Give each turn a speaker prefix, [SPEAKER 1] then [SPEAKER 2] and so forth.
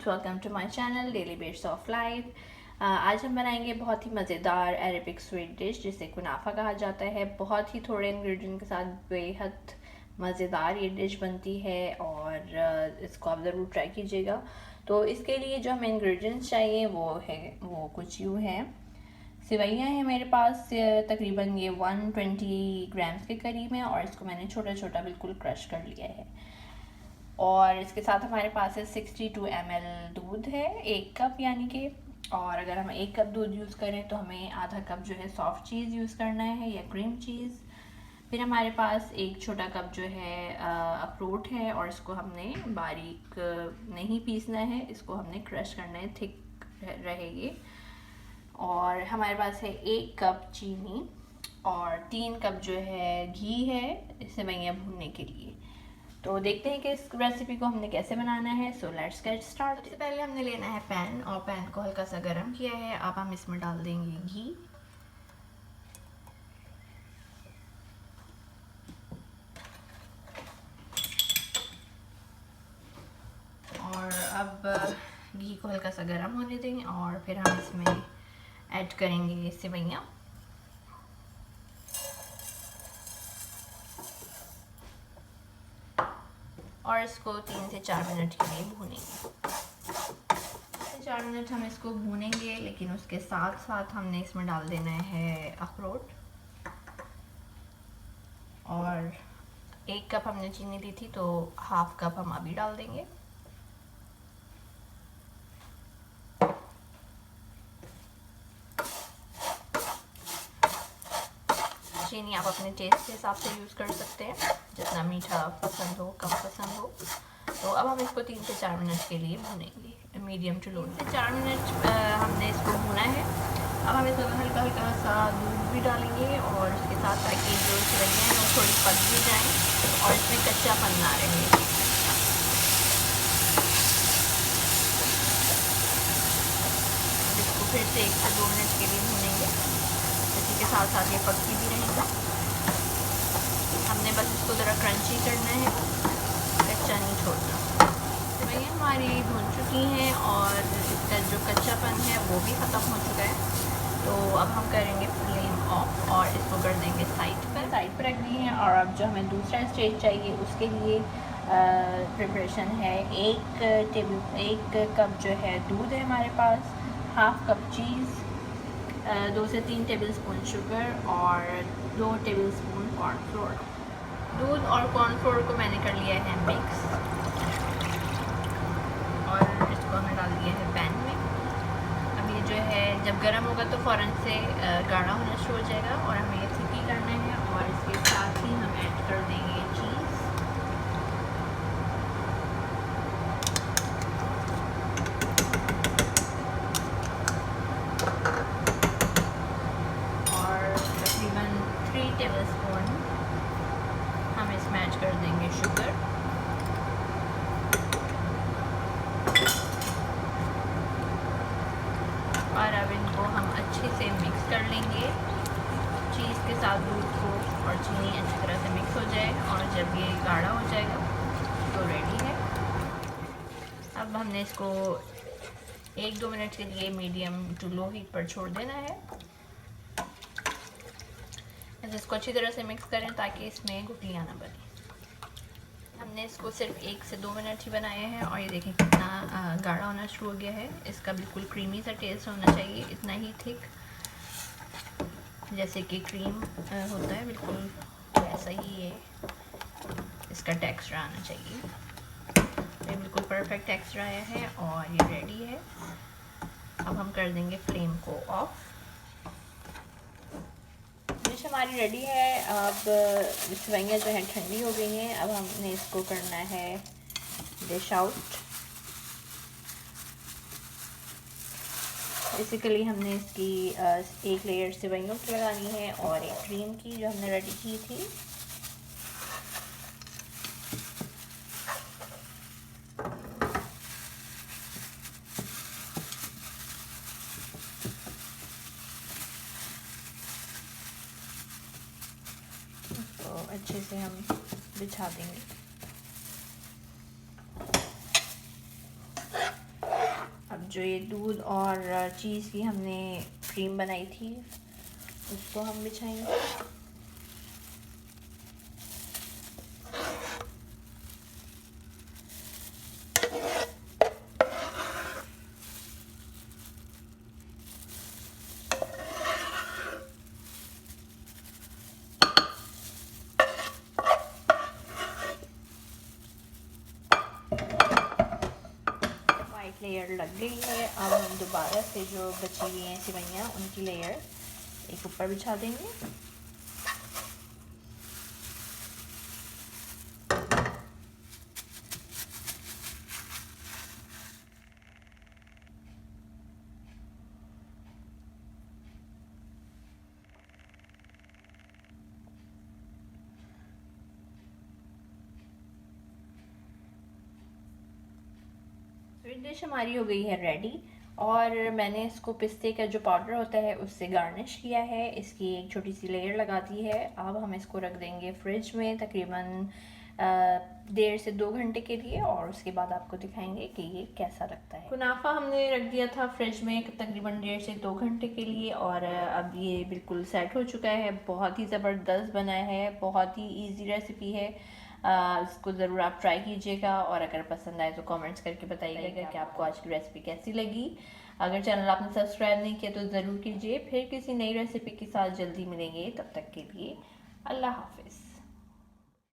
[SPEAKER 1] Friends, welcome to my channel daily bets of life. आज हम बनाएंगे बहुत ही मज़ेदार अरेबिक स्वीट डिश जिसे कुनाफा कहा जाता है। बहुत ही थोड़े इंग्रेडिएंट के साथ बेहद मज़ेदार ये डिश बनती है और इसको आप ज़रूर ट्राई कीजिएगा। तो इसके लिए जो हमें इंग्रेडिएंट्स चाहिए वो कुछ यूँ हैं। सेवइयाँ हैं मेरे पास, तकरीबन ये 120 ग्राम्स के करीब है और इसको मैंने छोटा छोटा बिल्कुल क्रश कर लिया है। और इसके साथ हमारे पास है 62 ml दूध है, 1 कप यानी कि। और अगर हम 1 कप दूध यूज़ करें तो हमें आधा कप जो है सॉफ्ट चीज़ यूज़ करना है या क्रीम चीज़। फिर हमारे पास एक छोटा कप जो है अखरोट है और इसको हमने बारीक नहीं पीसना है, इसको हमने क्रश करना है, थिक रहेगी। और हमारे पास है 1 कप चीनी और 3 कप जो है घी है सेवइयाँ भूनने के लिए। तो देखते हैं कि इस रेसिपी को हमने कैसे बनाना है। So let's get start. सबसे पहले हमने लेना है पैन और पैन को हल्का सा गर्म किया है। अब हम इसमें डाल देंगे घी। और अब घी को हल्का सा गर्म होने देंगे और फिर हम इसमें ऐड करेंगे सेवइयाँ। और इसको 3 से 4 मिनट के लिए भूनेंगे। 4 मिनट हम इसको भूनेंगे, लेकिन उसके साथ साथ हमने इसमें डाल देना है अखरोट। और 1 कप हमने चीनी ली थी तो हाफ कप हम अभी डाल देंगे। चीनी आप अपने टेस्ट के हिसाब से यूज़ कर सकते हैं, जितना मीठा पसंद हो, कम पसंद हो। तो अब हम इसको 3 से 4 मिनट के लिए भूनेंगे, मीडियम टू लो। 3 से 4 मिनट हमने इसको भूना है। अब हम इसमें हल्का हल्का सा दूध भी डालेंगे और उसके साथ ताकि जो सेवइयाँ हैं वो थोड़ी पक भी जाएँ और इसमें कच्चापन ना रहे। इसको फिर से 1 से 2 मिनट के लिए भूनेंगे, इसी के साथ साथ ये पकती भी रहेगा। हमने बस इसको ज़रा क्रंची करना है, कच्चा नहीं छोड़ना। सेवइयाँ हमारी भून चुकी हैं और इसका जो कच्चापन है वो भी ख़त्म हो चुका है। तो अब हम करेंगे फ्लेम ऑफ और इसको कर देंगे साइड पर रख दी है। और अब जो हमें दूसरा स्टेज चाहिए उसके लिए प्रिपरेशन है। 1 कप जो है दूध है हमारे पास, हाफ कप चीज़, 2 से 3 टेबलस्पून शुगर और 2 टेबलस्पून कॉर्नफ्लोर। दूध और कॉर्नफ्लोर को मैंने कर लिया है मिक्स और इसको हमने डाल दिया है पैन में। अब ये जो है जब गर्म होगा तो फ़ौरन से गाढ़ा होना शुरू हो जाएगा और हमें ये थिकी करना है। और इसके साथ ही हम ऐड कर देंगे चीज़। और तकरीबन 3 टेबलस्पून हम इसमें ऐड कर देंगे शुगर। और अब इनको हम अच्छे से मिक्स कर लेंगे, चीज़ के साथ दूध को और चीनी अच्छी तरह से मिक्स हो जाए। और जब ये गाढ़ा हो जाएगा तो रेडी है। अब हमने इसको 1-2 मिनट के लिए मीडियम टू लो हीट पर छोड़ देना है। इसको अच्छी तरह से मिक्स करें ताकि इसमें गुठलियाँ ना बने। हमने इसको सिर्फ 1 से 2 मिनट ही बनाए हैं और ये देखें कितना गाढ़ा होना शुरू हो गया है। इसका बिल्कुल क्रीमी सा टेस्ट होना चाहिए, इतना ही थिक जैसे कि क्रीम होता है, बिल्कुल वैसा ही ये इसका टेक्सचर आना चाहिए। ये बिल्कुल परफेक्ट टेक्सचर आया है और ये रेडी है। अब हम कर देंगे फ्लेम को ऑफ। डिश हमारी रेडी है। अब सेवइयाँ जो हैं ठंडी हो गई हैं। अब हमने इसको करना है डिश आउट। बेसिकली हमने इसकी 1 लेयर सेवइयों की लगानी है और एक क्रीम की जो हमने रेडी की थी। तो अच्छे से हम बिछा देंगे। जो ये दूध और चीज़ की हमने क्रीम बनाई थी उसको हम बिछाएंगे। वाइट लेयर लग गई है। अब हम दोबारा से जो बची हुई हैं सिवैयाँ उनकी लेयर एक ऊपर बिछा देंगे। स्वीट डिश हमारी हो गई है रेडी और मैंने इसको पिस्ते का जो पाउडर होता है उससे गार्निश किया है। इसकी एक छोटी सी लेयर लगा दी है। अब हम इसको रख देंगे फ्रिज में तकरीबन 1.5 से 2 घंटे के लिए और उसके बाद आपको दिखाएंगे कि ये कैसा लगता है। कुनाफा हमने रख दिया था फ्रिज में तकरीबन 1.5 से 2 घंटे के लिए और अब ये बिल्कुल सेट हो चुका है। बहुत ही ज़बरदस्त बना है, बहुत ही ईजी रेसिपी है। इसको ज़रूर आप ट्राई कीजिएगा और अगर पसंद आए तो कमेंट्स करके बताइएगा कि आपको आज की रेसिपी कैसी लगी। अगर चैनल आपने सब्सक्राइब नहीं किया तो ज़रूर कीजिए। फिर किसी नई रेसिपी के साथ जल्दी मिलेंगे, तब तक के लिए अल्लाह हाफिज़।